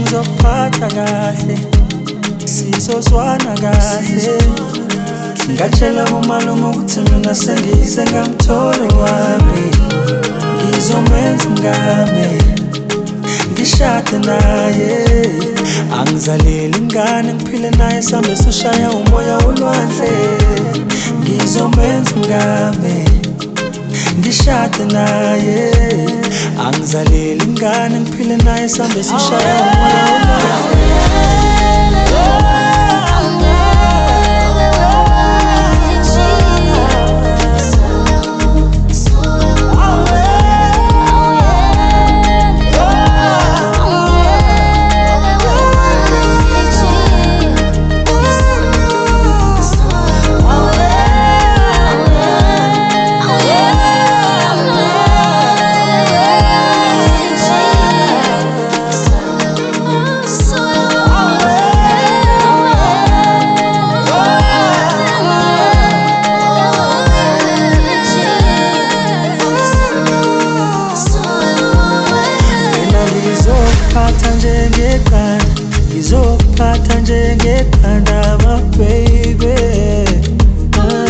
ngizokuphatha kahle, sizozwana kahle. Ngatshela umalume ukuthi mina sengize ngamthola wami, ngizomenza umngane, ngishade naye. Angizaleli ingane ngiphile naye, sambe sushaya umoya olwandle. Ngizomenza umngane, ngishade naye. Angizaleli ingane ngiphile naye, sambe sushaya umoya olwandle. Ngizokuphatha njengekhanda, my baby. Oh,